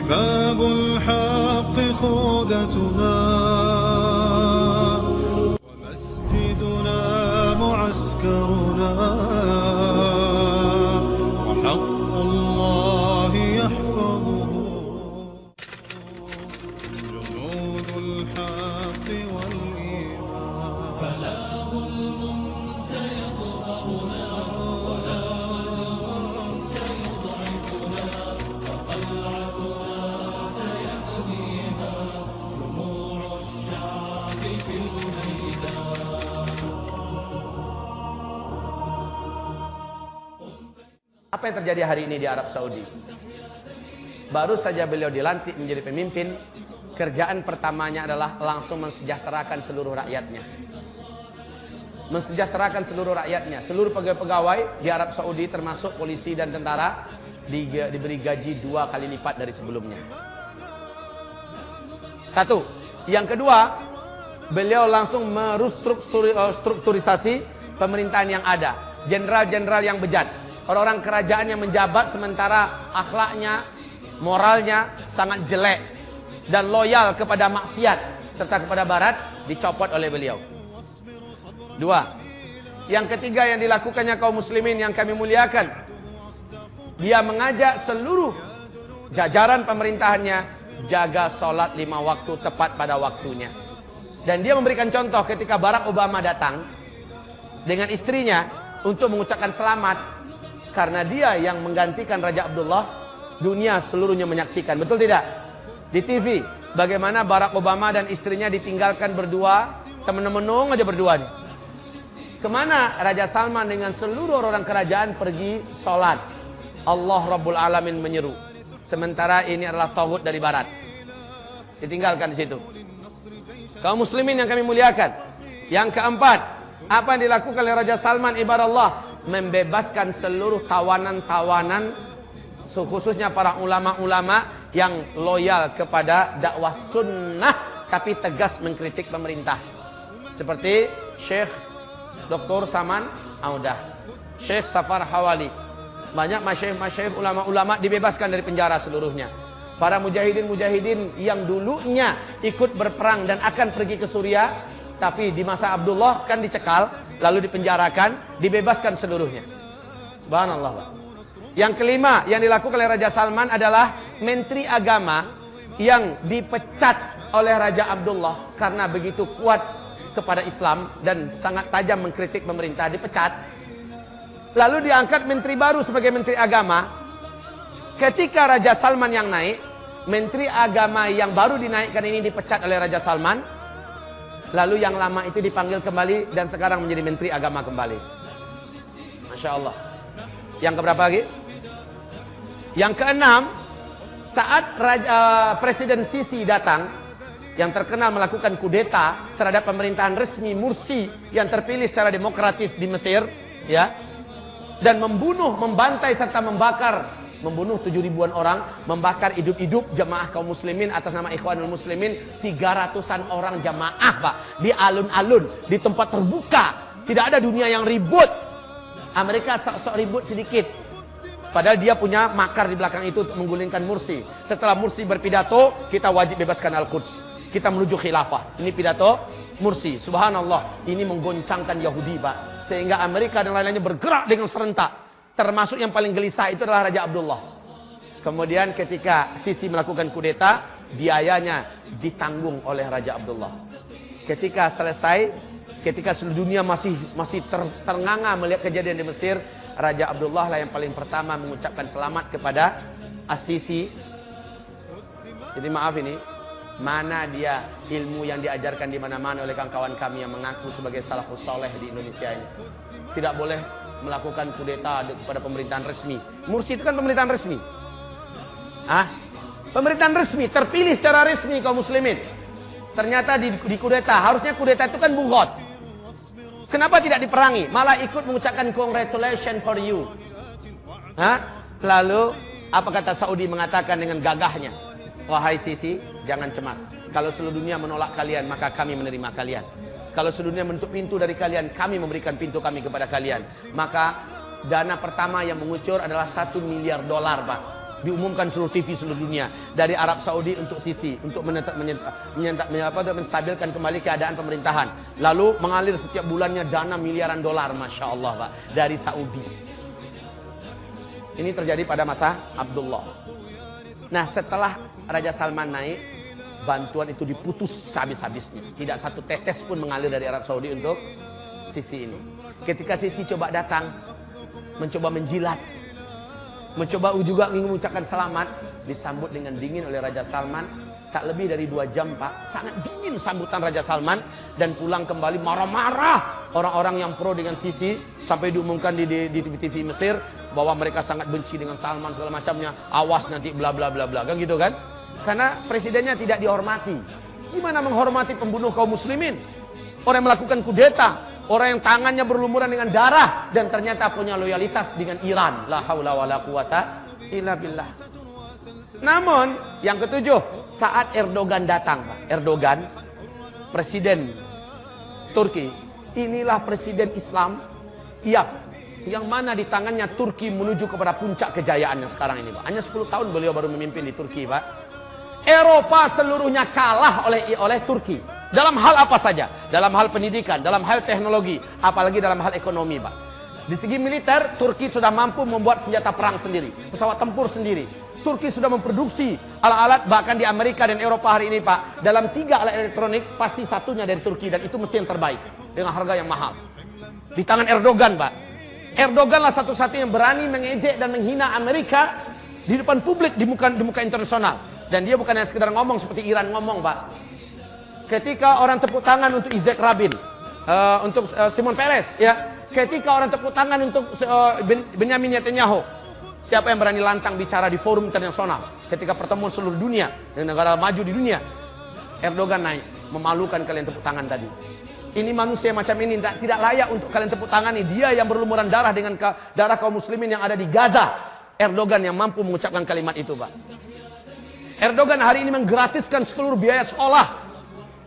باب الحق خوذتنا ومسجدنا معسكرنا وحق الله يحفظه جنود الحق والإيمان فلا ظلم سيطغرنا ولا ظلم سيضعفنا فقلعتنا سيحميها جموع الشعب في الميدان. Apa yang terjadi hari ini di Arab Saudi? Baru saja beliau dilantik menjadi pemimpin, kerjaan pertamanya adalah langsung mensejahterakan seluruh rakyatnya. Mensejahterakan seluruh rakyatnya. Seluruh pegawai-pegawai di Arab Saudi termasuk polisi dan tentara diberi gaji 2 kali lipat dari sebelumnya. Satu. Yang kedua, beliau langsung merestrukturisasi pemerintahan yang ada. Jenderal-jenderal yang bejat, orang-orang kerajaan yang menjabat sementara akhlaknya, moralnya sangat jelek dan loyal kepada maksiat serta kepada barat, dicopot oleh beliau. Dua. Yang ketiga yang dilakukannya kaum muslimin yang kami muliakan, dia mengajak seluruh jajaran pemerintahannya jaga sholat 5 waktu tepat pada waktunya. Dan dia memberikan contoh ketika Barack Obama datang dengan istrinya untuk mengucapkan selamat karena dia yang menggantikan Raja Abdullah. Dunia seluruhnya menyaksikan, betul tidak? Di TV, bagaimana Barack Obama dan istrinya ditinggalkan berdua, temen-temenung aja berdua nih. Kemana Raja Salman dengan seluruh orang kerajaan pergi sholat? Allah Rabbul Alamin menyeru. Sementara ini adalah tauhid dari barat. Ditinggalkan di situ. Kaum muslimin yang kami muliakan. Yang keempat, apa yang dilakukan oleh Raja Salman ibarat Allah? Membebaskan seluruh tawanan-tawanan, khususnya para ulama-ulama yang loyal kepada dakwah sunnah tapi tegas mengkritik pemerintah. Seperti Syekh Dr. Saman Audah, Syekh Safar Hawali. Banyak masyayikh ulama-ulama dibebaskan dari penjara seluruhnya. Para mujahidin-mujahidin yang dulunya ikut berperang dan akan pergi ke Suriah, tapi di masa Abdullah kan dicekal, lalu dipenjarakan, dibebaskan seluruhnya. Subhanallah, Pak. Yang kelima yang dilakukan oleh Raja Salman adalah Menteri Agama yang dipecat oleh Raja Abdullah karena begitu kuat kepada Islam dan sangat tajam mengkritik pemerintah, dipecat. Lalu diangkat menteri baru sebagai Menteri Agama. Ketika Raja Salman yang naik, Menteri Agama yang baru dinaikkan ini dipecat oleh Raja Salman. Lalu yang lama itu dipanggil kembali dan sekarang menjadi Menteri Agama kembali. Masya Allah. Yang keberapa lagi? Yang keenam, saat Presiden Sisi datang, yang terkenal melakukan kudeta terhadap pemerintahan resmi Mursi yang terpilih secara demokratis di Mesir, ya, dan membantai serta membunuh 7.000-an orang, membakar hidup-hidup jamaah kaum muslimin atas nama Ikhwanul Muslimin, 300-an orang jamaah, Pak, di alun-alun, di tempat terbuka. Tidak ada dunia yang ribut. Amerika sok-sok ribut sedikit. Padahal dia punya makar di belakang itu untuk menggulingkan Mursi. Setelah Mursi berpidato, kita wajib bebaskan Al-Quds. Kita menuju khilafah. Ini pidato Mursi. Subhanallah, ini menggoncangkan Yahudi, Pak. Sehingga Amerika dan lain-lainnya bergerak dengan serentak. Termasuk yang paling gelisah itu adalah Raja Abdullah. Kemudian ketika Sisi melakukan kudeta, biayanya ditanggung oleh Raja Abdullah. Ketika selesai, ketika seluruh dunia masih ternganga melihat kejadian di Mesir, Raja Abdullah lah yang paling pertama mengucapkan selamat kepada As-Sisi. Jadi maaf ini, mana dia ilmu yang diajarkan di mana-mana oleh kawan-kawan kami yang mengaku sebagai salafus soleh di Indonesia ini. Tidak boleh melakukan kudeta kepada pemerintahan resmi. Mursi itu kan pemerintahan resmi. Pemerintahan resmi, terpilih secara resmi kaum muslimin. Ternyata di kudeta, harusnya kudeta itu kan bughot. Kenapa tidak diperangi? Malah ikut mengucapkan congratulations for you. Lalu apa kata Saudi mengatakan dengan gagahnya? Wahai Sisi, jangan cemas. Kalau seluruh dunia menolak kalian, maka kami menerima kalian. Kalau seluruh dunia menutup pintu dari kalian, kami memberikan pintu kami kepada kalian. Maka dana pertama yang mengucur adalah $1 miliar, Pak. Diumumkan seluruh TV seluruh dunia dari Arab Saudi untuk Sisi untuk menstabilkan kembali keadaan pemerintahan. Lalu mengalir setiap bulannya dana miliaran dolar, masya Allah Pak, dari Saudi. Ini terjadi pada masa Abdullah. Nah, setelah Raja Salman naik, bantuan itu diputus habis-habisnya. Tidak satu tetes pun mengalir dari Arab Saudi untuk Sisi ini. Ketika Sisi coba datang, mencoba menjilat, mencoba juga ingin mengucapkan selamat, disambut dengan dingin oleh Raja Salman. Tak lebih dari 2 jam Pak, sangat dingin sambutan Raja Salman, dan pulang kembali marah-marah orang-orang yang pro dengan Sisi, sampai diumumkan di TV Mesir bahwa mereka sangat benci dengan Salman segala macamnya, awas nanti bla bla bla bla, kan gitu kan? Karena presidennya tidak dihormati. Gimana menghormati pembunuh kaum muslimin? Orang yang melakukan kudeta, orang yang tangannya berlumuran dengan darah, dan ternyata punya loyalitas dengan Iran. La haula wala quwata illa billah. Namun yang ketujuh, saat Erdogan datang, Pak. Erdogan, presiden Turki. Inilah presiden Islam, iya, yang mana di tangannya Turki menuju kepada puncak kejayaannya sekarang ini, Pak. Hanya 10 tahun beliau baru memimpin di Turki, Pak. Eropa seluruhnya kalah oleh Turki. Dalam hal apa saja? Dalam hal pendidikan, dalam hal teknologi, apalagi dalam hal ekonomi, Pak. Di segi militer, Turki sudah mampu membuat senjata perang sendiri, pesawat tempur sendiri. Turki sudah memproduksi alat-alat, bahkan di Amerika dan Eropa hari ini, Pak. Dalam 3 alat elektronik, pasti satunya dari Turki, dan itu mesti yang terbaik, dengan harga yang mahal. Di tangan Erdogan, Pak. Erdoganlah satu-satunya yang berani mengejek dan menghina Amerika di depan publik, di muka internasional. Dan dia bukan hanya sekedar ngomong seperti Iran ngomong, Pak. Ketika orang tepuk tangan untuk Yitzhak Rabin, untuk Shimon Peres, ya. Ketika orang tepuk tangan untuk Benyamin Netanyahu, siapa yang berani lantang bicara di forum internasional? Ketika pertemuan seluruh dunia dengan negara maju di dunia, Erdogan naik, memalukan kalian tepuk tangan tadi. Ini manusia macam ini tidak layak untuk kalian tepuk tangan. Dia yang berlumuran darah dengan darah kaum muslimin yang ada di Gaza. Erdogan yang mampu mengucapkan kalimat itu, Pak. Erdogan hari ini menggratiskan seluruh biaya sekolah.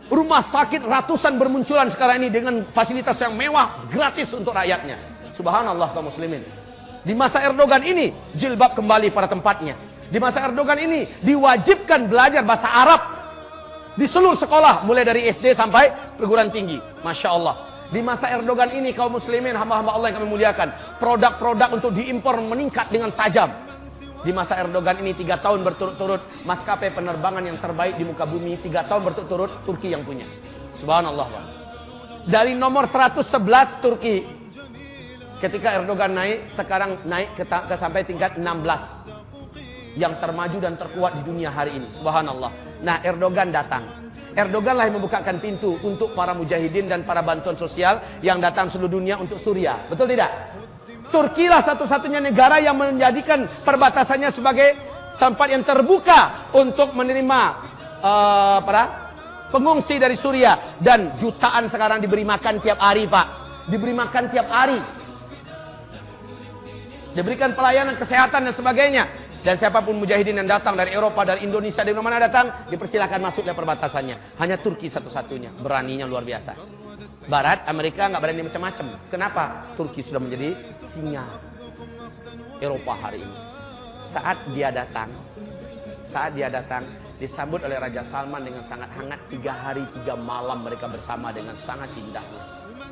Rumah sakit ratusan bermunculan sekarang ini dengan fasilitas yang mewah, gratis untuk rakyatnya. Subhanallah kaum muslimin. Di masa Erdogan ini, jilbab kembali pada tempatnya. Di masa Erdogan ini, diwajibkan belajar bahasa Arab di seluruh sekolah, mulai dari SD sampai perguruan tinggi. Masya Allah. Di masa Erdogan ini, kaum muslimin, hamba-hamba Allah yang kami muliakan, produk-produk untuk diimpor meningkat dengan tajam. Di masa Erdogan ini 3 tahun berturut-turut, maskapai penerbangan yang terbaik di muka bumi, 3 tahun berturut-turut Turki yang punya. Subhanallah, Pak. Dari nomor 111 Turki, ketika Erdogan naik, sekarang naik ke sampai tingkat 16. Yang termaju dan terkuat di dunia hari ini. Subhanallah. Nah, Erdogan datang. Erdoganlah yang membukakan pintu untuk para mujahidin dan para bantuan sosial yang datang seluruh dunia untuk Suriah. Betul tidak? Turki lah satu-satunya negara yang menjadikan perbatasannya sebagai tempat yang terbuka untuk menerima para pengungsi dari Suriah. Dan jutaan sekarang diberi makan tiap hari, Pak. Diberi makan tiap hari. Diberikan pelayanan kesehatan dan sebagainya. Dan siapapun mujahidin yang datang dari Eropa, dari Indonesia, dari mana datang, dipersilakan masuk dari perbatasannya. Hanya Turki satu-satunya, beraninya luar biasa. Barat, Amerika nggak berani macam-macam. Kenapa? Turki sudah menjadi singa Eropa hari ini. Saat dia datang, disambut oleh Raja Salman dengan sangat hangat. 3 hari 3 malam mereka bersama dengan sangat indah.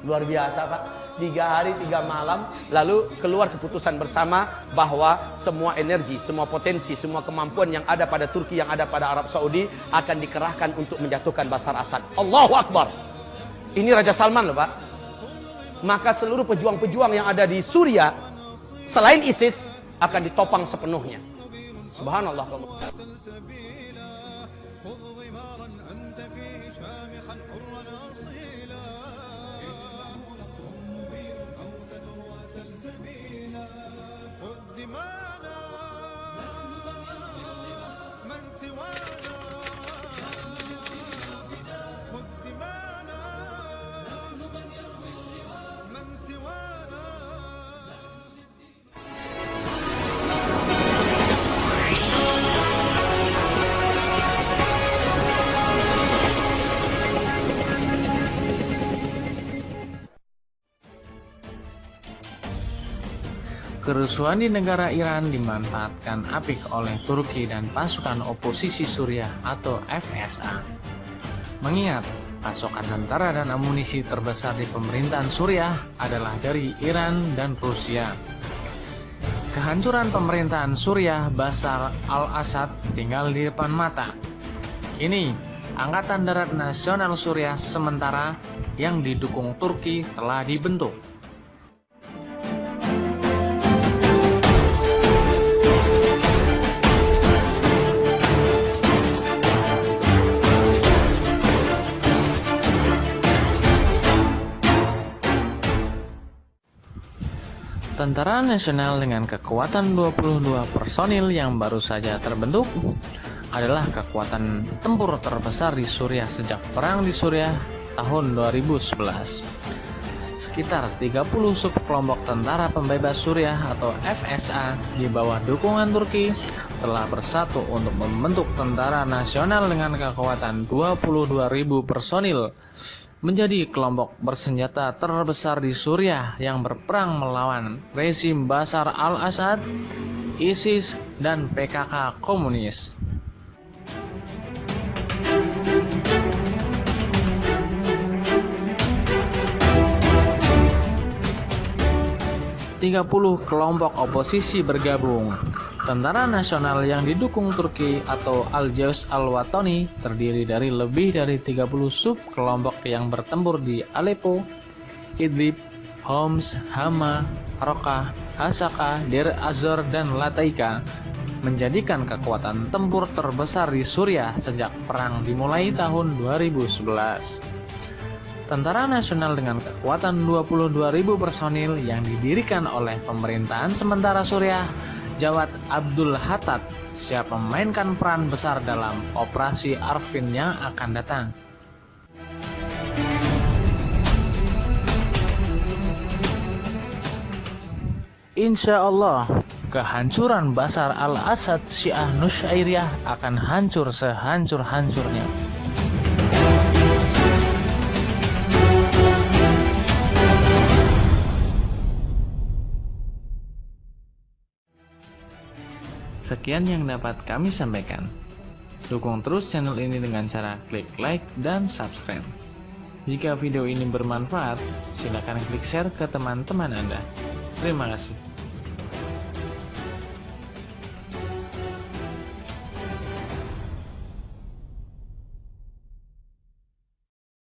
Luar biasa, Pak. 3 hari 3 malam, lalu keluar keputusan bersama bahwa semua energi, semua potensi, semua kemampuan yang ada pada Turki, yang ada pada Arab Saudi akan dikerahkan untuk menjatuhkan Bashar Assad. Allahu Akbar. Ini Raja Salman loh, Pak. Maka seluruh pejuang-pejuang yang ada di Suriah selain ISIS akan ditopang sepenuhnya. Subhanallah. Kerusuhan di negara Iran dimanfaatkan apik oleh Turki dan pasukan oposisi Suriah atau FSA. Mengingat pasokan tentara dan amunisi terbesar di pemerintahan Suriah adalah dari Iran dan Rusia. Kehancuran pemerintahan Suriah Bashar al-Assad tinggal di depan mata. Kini, Angkatan Darat Nasional Suriah sementara yang didukung Turki telah dibentuk. Tentara Nasional dengan kekuatan 22 personil yang baru saja terbentuk adalah kekuatan tempur terbesar di Suriah sejak perang di Suriah tahun 2011. Sekitar 30 subkelompok tentara pembebas Suriah atau FSA di bawah dukungan Turki telah bersatu untuk membentuk tentara nasional dengan kekuatan 22.000 personil menjadi kelompok bersenjata terbesar di Suriah yang berperang melawan rezim Bashar al-Assad, ISIS, dan PKK komunis. Kelompok oposisi bergabung. Tentara Nasional yang didukung Turki atau Al-Jaysh al-Watani terdiri dari lebih dari 30 subkelompok yang bertempur di Aleppo, Idlib, Homs, Hama, Raqqa, Hasaka, Deir az-Zor, dan Lataika, menjadikan kekuatan tempur terbesar di Suriah sejak perang dimulai tahun 2011. Tentara Nasional dengan kekuatan 22.000 personil yang didirikan oleh pemerintahan sementara Suriah Jawad Abdul Haddad siap memainkan peran besar dalam operasi Arvin yang akan datang. Insya Allah, kehancuran Bashar al-Assad Syiah Nusyairiyah akan hancur sehancur-hancurnya. Sekian yang dapat kami sampaikan. Dukung terus channel ini dengan cara klik like dan subscribe. Jika video ini bermanfaat, silakan klik share ke teman-teman Anda. Terima kasih.